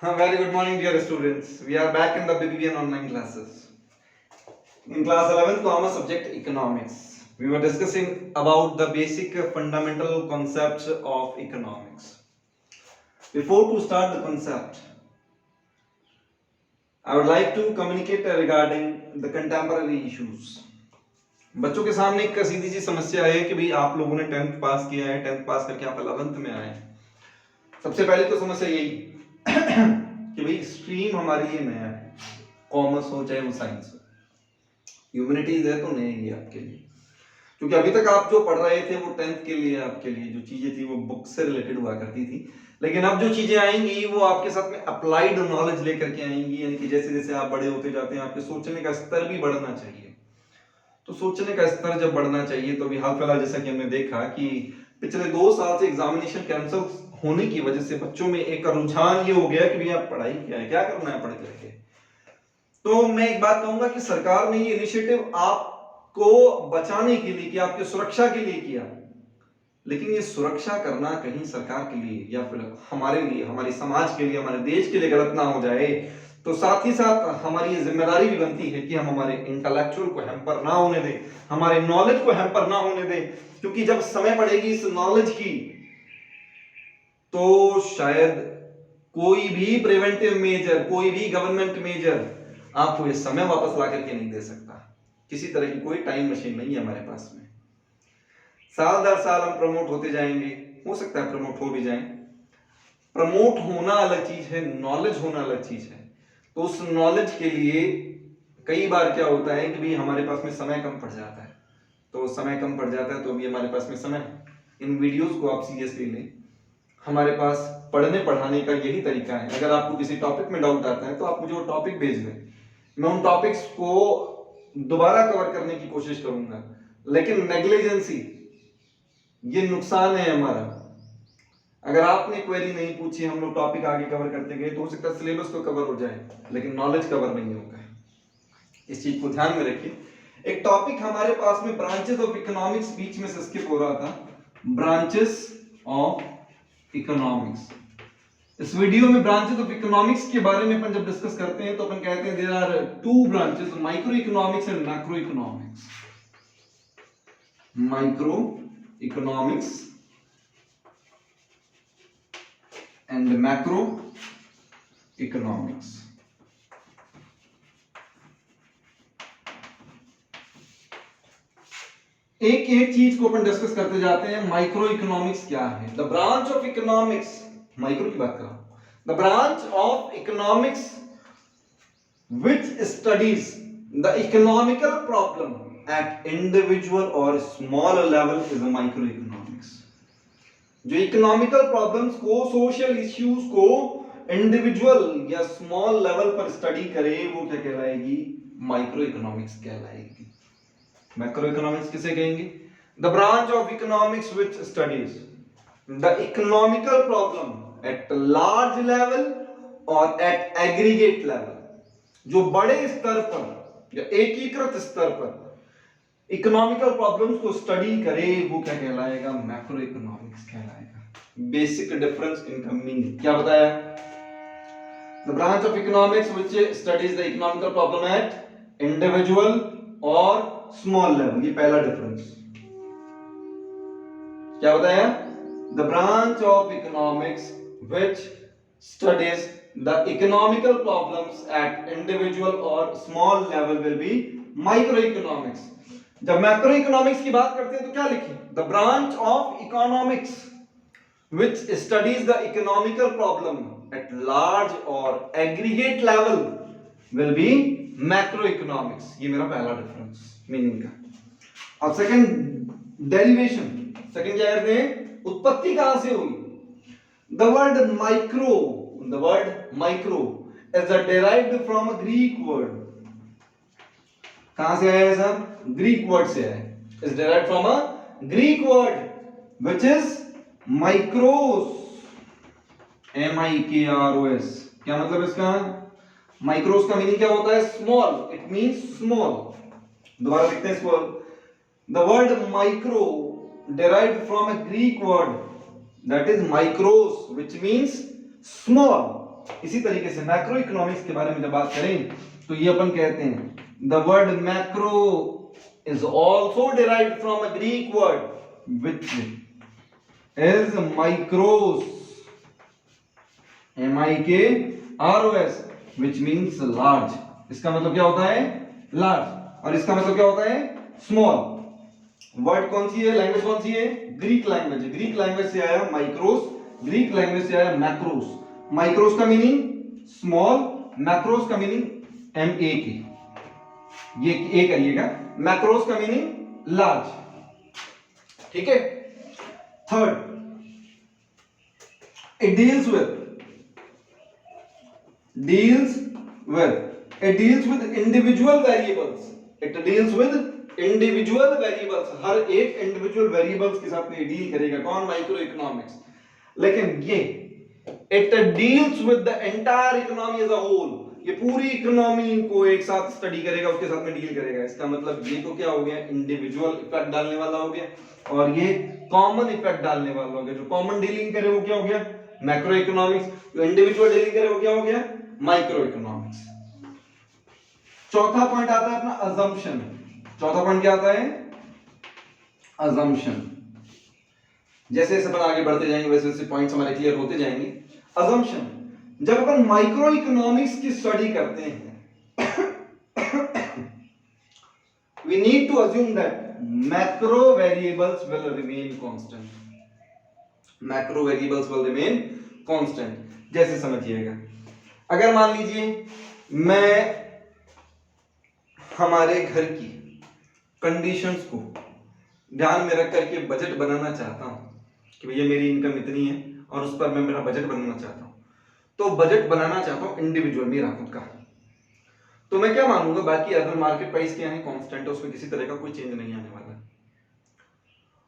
Very good morning, dear students. We are back in the BBN online classes. In class 11th, commerce subject economics. We were discussing about the basic fundamental concepts of economics. Before to start the concept, I would like to communicate regarding the contemporary issues. बच्चों के सामने एक सीधी सी समस्या है कि भाई आप लोगों ने 10th पास किया है, 10th पास करके आप 11th में आए। सबसे पहले तो समस्या यही कि भाई स्ट्रीम हमारे लिए नया है, कॉमर्स हो चाहे वो साइंस हो, ह्यूमैनिटीज है तो नहीं है आपके लिए, क्योंकि अभी तक आप जो पढ़ रहे थे वो 10th के लिए आपके लिए जो चीजें थी वो बुक से रिलेटेड हुआ करती थी, लेकिन अब जो चीजें आएंगी वो आपके साथ में अप्लाइड नॉलेज लेकर के आएंगी, यानी कि जैसे जैसे आप बड़े होते जाते हैं आपके सोचने का स्तर भी बढ़ना चाहिए। तो सोचने का स्तर जब बढ़ना चाहिए तो अभी हाल फिलहाल जैसा कि हमने देखा कि पिछले 2 साल से एग्जामिनेशन कैंसिल होने की वजह से बच्चों में एक रुझान ये हो गया कि भैया पढ़ाई क्या है, क्या करना है पढ़ करके। तो मैं एक बात कहूंगा कि सरकार ने ये इनिशिएटिव आपको बचाने के लिए किया, आपकी सुरक्षा के लिए किया, लेकिन ये सुरक्षा करना कहीं सरकार के लिए या फिर हमारे लिए, हमारे समाज के लिए, हमारे देश के लिए गलत ना हो जाए, तो साथ ही साथ हमारी ये जिम्मेदारी भी बनती है कि हम हमारे इंटेलेक्चुअल को हैम्पर ना होने दें, हमारे नॉलेज को हैम्पर ना होने दें, क्योंकि जब समय पड़ेगी इस नॉलेज की तो शायद कोई भी प्रिवेंटिव मेजर, कोई भी गवर्नमेंट मेजर आपको ये समय वापस ला करके नहीं दे सकता। किसी तरह की कोई टाइम मशीन नहीं है हमारे पास में। साल दर साल हम प्रमोट होते जाएंगे, हो सकता है प्रमोट हो भी जाएं। प्रमोट होना अलग चीज है, नॉलेज होना अलग चीज है। तो उस नॉलेज के लिए कई बार क्या होता है कि भाई हमारे पास में समय कम पड़ जाता है, तो समय कम पड़ जाता है तो अभी हमारे पास में समय, इन वीडियोस को आप सीरियसली लें। हमारे पास पढ़ने पढ़ाने का यही तरीका है। अगर आपको किसी टॉपिक में डाउट आता है तो आप मुझे वो टॉपिक भेज दें, मैं उन टॉपिक्स को दोबारा कवर करने की कोशिश करूंगा, लेकिन नेग्लिजेंसी ये नुकसान है हमारा। अगर आपने क्वेरी नहीं पूछी, हम लोग टॉपिक आगे कवर करते गए तो हो सकता है सिलेबस तो कवर हो जाए लेकिन नॉलेज कवर नहीं होगा। इस चीज को ध्यान में रखिए। एक टॉपिक हमारे पास में ब्रांचेस ऑफ इकोनॉमिक्स बीच में से स्किप हो रहा था, ब्रांचेस ऑफ इकोनॉमिक्स। इस वीडियो में ब्रांचेस ऑफ इकोनॉमिक्स के बारे में अपन जब डिस्कस करते हैं तो अपन कहते हैं there are 2 branches, micro economics and macro economics. Micro economics and macro economics. एक एक चीज को अपन डिस्कस करते जाते हैं। माइक्रो इकोनॉमिक्स क्या है? The branch of economics, micro की बात कर रहा हूं, the branch of economics which studies the economical problem at individual or small level is a microeconomics। जो इकोनॉमिकल प्रॉब्लम्स को, सोशल इश्यूज को इंडिविजुअल या स्मॉल लेवल पर स्टडी करे वो क्या कहलाएगी? माइक्रो इकोनॉमिक्स कहलाएगी। मैक्रो इकोनॉमिक्स किसे कहेंगे? The branch of economics which studies the economical problem at large level और एट एग्रीगेट लेवल। जो बड़े स्तर पर या एकीकृत स्तर पर इकोनॉमिकल प्रॉब्लम्स को स्टडी करे वो क्या कहलाएगा? मैक्रो इकोनॉमिक्स कहलाएगा। बेसिक डिफरेंस इनका मीनिंग क्या बताया? The branch of economics which studies the economical problem eight individual और स्मॉल लेवल, ये पहला डिफरेंस। क्या बताया? The branch of economics which studies the economical problems at individual or small level will be microeconomics। जब macroeconomics की बात करते हैं तो क्या लिखें? the branch of economics which studies the economical problem at large or aggregate level will be macroeconomics। ये मेरा पहला डिफरेंस मीनिंग का। अब सेकंड डेरिवेशन, सेकंड क्या करते हैं? उत्पत्ति कहां से हुई? the word micro, the word micro is derived from a Greek word। कहां से आया है सर? ग्रीक वर्ड से आया है। is derived from a Greek word which is micros, M-I-K-R-O-S। क्या मतलब इसका? माइक्रोस का मीनिंग क्या होता है? Small, it means small. दोबारा लिखते हैं इसको। the word micro derived from a Greek word that is micros which means small इसी तरीके से मैक्रो इकोनॉमिक्स के बारे में जब बात करें तो ये अपन कहते हैं the word macro is also derived from a Greek word which is micros, M-I-K-R-O-S, which means large. इसका मतलब क्या होता है? large. और इसका मतलब क्या होता है? small. वर्ड कौन सी है? लैंग्वेज कौन सी है? ग्रीक लैंग्वेज है। ग्रीक लैंग्वेज से आया माइक्रोस, ग्रीक लैंग्वेज से आया मैक्रोस। माइक्रोस का मीनिंग स्मॉल, मैक्रोस का मीनिंग M-A-K, ये ए करिएगा। मैक्रोस का मीनिंग लार्ज, ठीक है। Third, it deals with individual variables. It deals with individual variables, हर एक इंडिविजुअल वेरिएबल्स के साथ में डील करेगा कौन? Micro economics. लेकिन ये it deals with the entire economy as a whole, ये पूरी इकोनॉमी को एक साथ स्टडी करेगा, उसके साथ में डील करेगा। इसका मतलब ये तो क्या हो गया? इंडिविजुअल इफेक्ट डालने वाला हो गया, और ये कॉमन इफेक्ट डालने वाला हो गया। जो कॉमन डीलिंग करे वो क्या हो गया? Macro economics. जो इंडिविजुअल डीलिंग करे वो क्या हो गया? Micro economics. चौथा पॉइंट आता है अपना अजम्पशन। चौथा पॉइंट क्या आता है? अजम्पशन। जैसे जैसे अपन आगे बढ़ते जाएंगे वैसे वैसे पॉइंट्स हमारे क्लियर होते जाएंगे। अजम्पशन, जब अपन माइक्रो इकोनॉमिक्स की स्टडी करते हैं we need to assume that macro variables will remain constant. Macro variables will remain constant. जैसे समझिएगा, अगर मान लीजिए मैं हमारे घर की कंडीशंस को ध्यान में रख करके बजट बनाना चाहता हूं कि भैया मेरी इनकम इतनी है और उस पर मैं मेरा बजट बनाना चाहता हूं, तो बजट बनाना चाहता हूं इंडिविजुअल, मेरा खुद का, तो मैं क्या मानूंगा? बाकी अदर मार्केट प्राइस क्या है? कांस्टेंट है, उसमें किसी तरह का कोई चेंज नहीं आने वाला।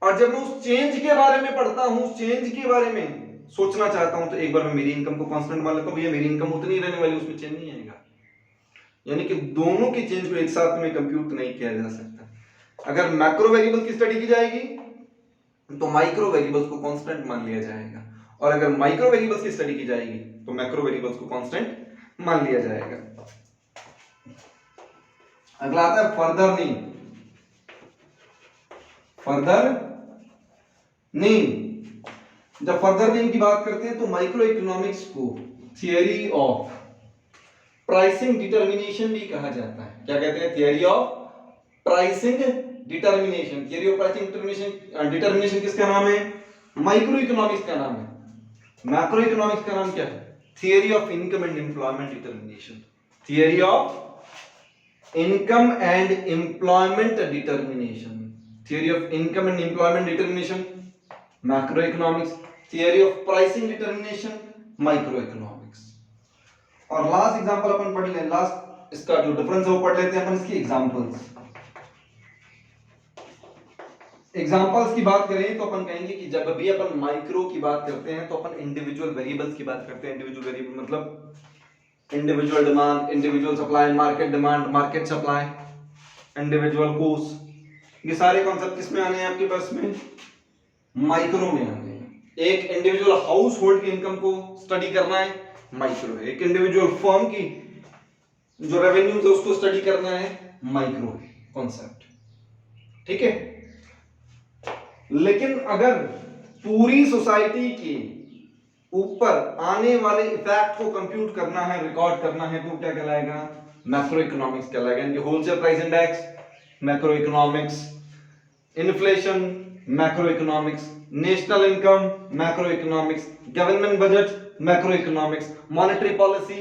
और जब मैं उस चेंज के बारे में पढ़ता हूं, उस चेंज के बारे में सोचना चाहता हूं, तो एक बार मैं मेरी इनकम को कांस्टेंट मान लेता हूं, भैया मेरी इनकम उतनी रहने वाली, उसमें चेंज नहीं आएगा। यानी कि दोनों के चेंज को एक साथ में कंप्यूट नहीं किया जा सकता। अगर मैक्रो वेरिएबल की स्टडी की जाएगी तो माइक्रो वेरिएबल्स को कांस्टेंट मान लिया जाएगा, और अगर माइक्रो वेरिएबल्स की स्टडी की जाएगी तो मैक्रो वेरिएबल्स को कांस्टेंट मान लिया जाएगा। अगला आता है फर्दर नीम। फर्दर नीम, जब फर्दर नीम की बात करते हैं तो माइक्रो इकोनॉमिक्स को थियरी ऑफ प्राइसिंग डिटर्मिनेशन भी कहा जाता है। क्या कहते हैं? Theory of pricing determination. Theory of pricing determination किसका नाम है? माइक्रो इकोनॉमिक्स का नाम है। मैक्रो इकोनॉमिक्स का नाम क्या है? Theory of income and employment determination. Theory of income and employment determination. Theory of income and employment determination macro economics. Theory of pricing determination micro economics. और लास्ट एग्जांपल अपन पढ़ लें, लास्ट इसका जो difference है वो पढ़ लेते हैं अपन, इसकी एग्जांपल्स। एग्जांपल्स की बात करें तो अपन कहेंगे कि जब भी अपन माइक्रो की बात करते हैं तो अपन इंडिविजुअल वेरिएबल्स की बात करते हैं। इंडिविजुअल वेरिएबल मतलब individual demand, individual supply, market demand, market supply, individual cost, ये सारे कॉन्सेप्ट किसमें आने हैं आपके पास में? माइक्रो में आने हैं। एक इंडिविजुअल हाउस होल्ड की इनकम को स्टडी करना है, माइक्रो है। एक इंडिविजुअल फर्म की जो रेवेन्यू है उसको स्टडी करना है, माइक्रो है कॉन्सेप्ट, ठीक है। लेकिन अगर पूरी सोसाइटी के ऊपर आने वाले इफेक्ट को कंप्यूट करना है, रिकॉर्ड करना है, तो क्या कहलाएगा? मैक्रो इकोनॉमिक्स कहलाएगा। यानी wholesale price index macro economics, inflation macro economics, national income macro economics, government budget macro economics, monetary policy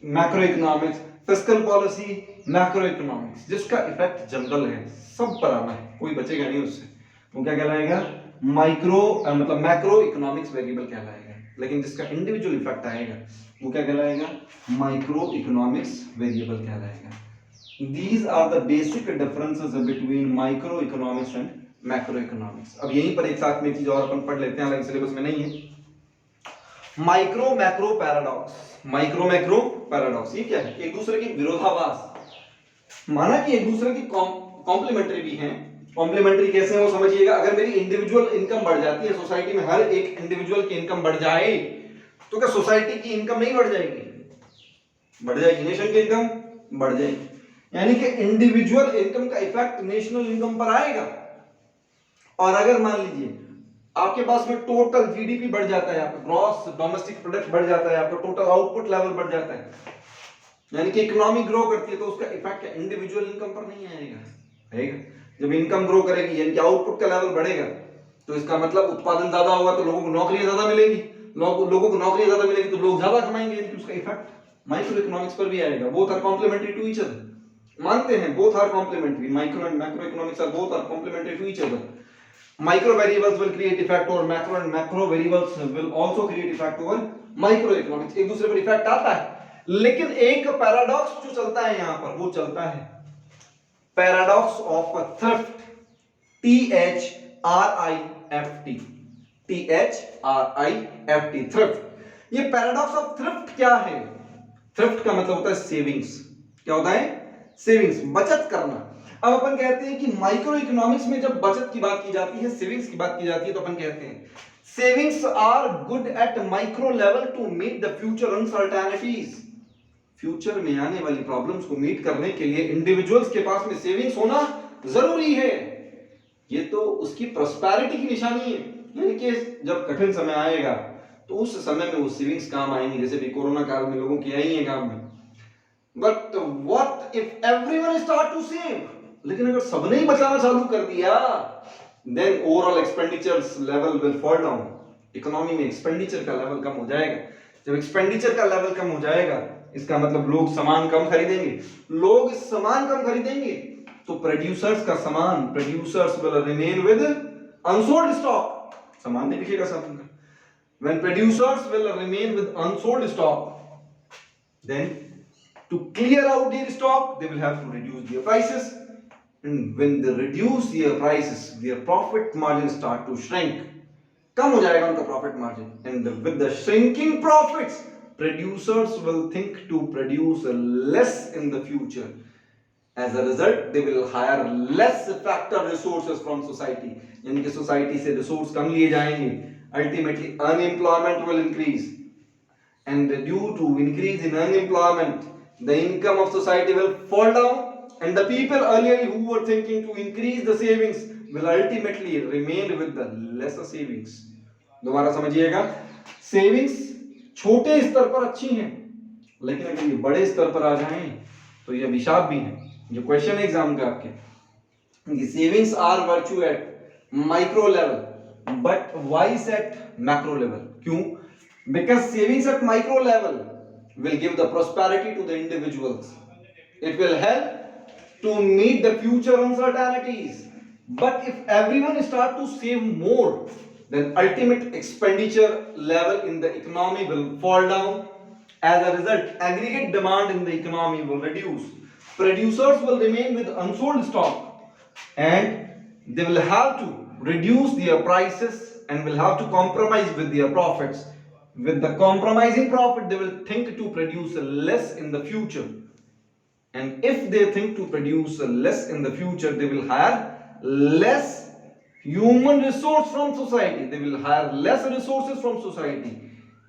macro economics, fiscal policy macro economics. जिसका इफेक्ट जनरल है, सब पर आना है, कोई बचेगा नहीं उससे, वो क्या कहलाएगा? माइक्रो मतलब मैक्रो इकोनॉमिक्स वेरिएबल कहलाएगा। लेकिन जिसका इंडिविजुअल इफेक्ट आएगा वो क्या कहलाएगा? माइक्रो इकोनॉमिक्स वेरिएबल कहलाएगा। These are the basic differences between micro economics and macro economics. अब यहीं पर एक साथ में चीज और अपन पढ़ लेते हैं, हालांकि सिलेबस में नहीं है। Micro macro paradox. Micro macro paradox ये क्या है? एक दूसरे की विरोधाभास। माना कि एक दूसरे की कॉम्प्लीमेंट्री भी हैं। कॉम्प्लीमेंट्री कैसे है वो समझिएगा। अगर मेरी इंडिविजुअल इनकम बढ़ जाती है, सोसाइटी में हर एक इंडिविजुअल की इनकम बढ़ जाए, तो क्या सोसाइटी की इनकम नहीं बढ़ जाएगी? बढ़ जाएगी, नेशन की इनकम बढ़ जाएगी। यानी कि इंडिविजुअल इनकम का इफेक्ट नेशनल इनकम पर आएगा। और अगर मान लीजिए आपके पास में टोटल जीडीपी बढ़ जाता है, आपका ग्रॉस डोमेस्टिक प्रोडक्ट बढ़ जाता है, आपका टोटल आउटपुट लेवल बढ़ जाता है, यानी कि इकोनॉमी ग्रो करती है, तो उसका इफेक्ट इंडिविजुअल इनकम पर नहीं आएगा। जब इनकम ग्रो करेगी यानी कि आउटपुट का लेवल बढ़ेगा, तो इसका मतलब उत्पादन ज्यादा होगा तो लोगों को नौकरियां ज्यादा मिलेगी, लोगों को नौकरियां ज्यादा मिलेगी तो लोग ज्यादा कमाएंगे, यानी कि उसका इफेक्ट माइक्रो इकोनॉमिक्स पर भी आएगा। Both are complementary to each other. मानते हैं both are complementary, micro and macro economics are both are complementary to each other. Micro variables will create effect over macro and macro variables will also create effect over microeconomics। एक दूसरे पर effect आता है, लेकिन एक paradox जो चलता है यहां पर, वो चलता है paradox of thrift, THRIFT, thrift. ये पैराडॉक्स ऑफ थ्रिफ्ट क्या है? थ्रिफ्ट का मतलब होता है सेविंग्स। क्या होता है? सेविंग्स, बचत करना। अब अपन कहते हैं कि माइक्रो इकोनॉमिक्स में जब बचत की बात की जाती है, सेविंग्स की बात की जाती है, तो अपन कहते हैं savings are good at micro level to meet the future uncertainties. Future में आने वाली प्रॉब्लम्स को मीट करने के लिए इंडिविजुअल्स के पास में सेविंग्स होना जरूरी है। ये तो उसकी प्रॉस्पेरिटी की निशानी है, यानी कि जब कठिन समय आएगा तो उस समय में वो सेविंग्स काम आएंगी, जैसे भी कोरोना काल में लोगों की आई है काम में। But what if everyone start to save? लेकिन अगर सबने ही बचाना चालू कर दिया, then overall expenditures level will fall down। Economy में एक्सपेंडिचर का लेवल कम हो जाएगा। जब एक्सपेंडिचर का लेवल कम हो जाएगा, इसका मतलब लोग सामान कम खरीदेंगे। लोग सामान कम खरीदेंगे तो प्रोड्यूसर्स का सामान, producers will remain with unsold stock। सामान नहीं बिकेगा सामान का। When producers will remain with unsold stock, then to clear out their stock, they will have to reduce their prices. And when they reduce their prices, their profit margin start to shrink। कम हो जाएगा उनका profit margin, and with the shrinking profits, producers will think to produce less in the future। As a result, they will hire less factor resources from society। यानी कि society से resource कम लिए जाएंगे। Ultimately, unemployment will increase, and due to increase in unemployment, the income of society will fall down, and the people earlier who were thinking to increase the savings will ultimately remain with the lesser savings। दोबारा समझिएगा, savings छोटे स्तर पर अच्छी हैं, लेकिन अगर ये बड़े स्तर पर आ जाएं तो ये अभिशाप भी है। जो क्वेश्चन है एग्जाम का आपके, savings are virtue at micro level but vice at macro level. क्यों? Because savings at micro level will give the prosperity to the individuals। It will help to meet the future uncertainties। But if everyone start to save more, then ultimate expenditure level in the economy will fall down। As a result, aggregate demand in the economy will reduce। Producers will remain with unsold stock, and they will have to reduce their prices and will have to compromise with their profits। With the compromising profit, they will think to produce less in the future, and if they think to produce less in the future, they will hire less human resource from society। They will hire less resources from society।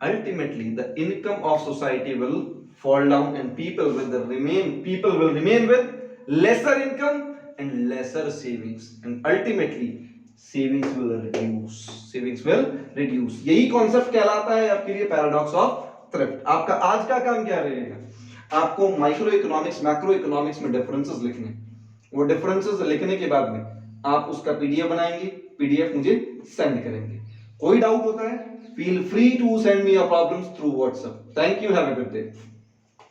Ultimately, the income of society will fall down, and people will remain with lesser income and lesser savings, and ultimately savings will reduce। यही concept कहलाता है आपके लिए paradox of thrift. आपका आज का काम क्या रहेगा? आपको माइक्रो इकोनॉमिक्स, मैक्रो इकोनॉमिक्स में डिफरेंसेस लिखने। वो डिफरेंसेस लिखने के बाद में आप उसका पीडीएफ बनाएंगे, पीडीएफ मुझे सेंड करेंगे। कोई डाउट होता है, feel free to send me your problems through WhatsApp. Thank you, have a good day.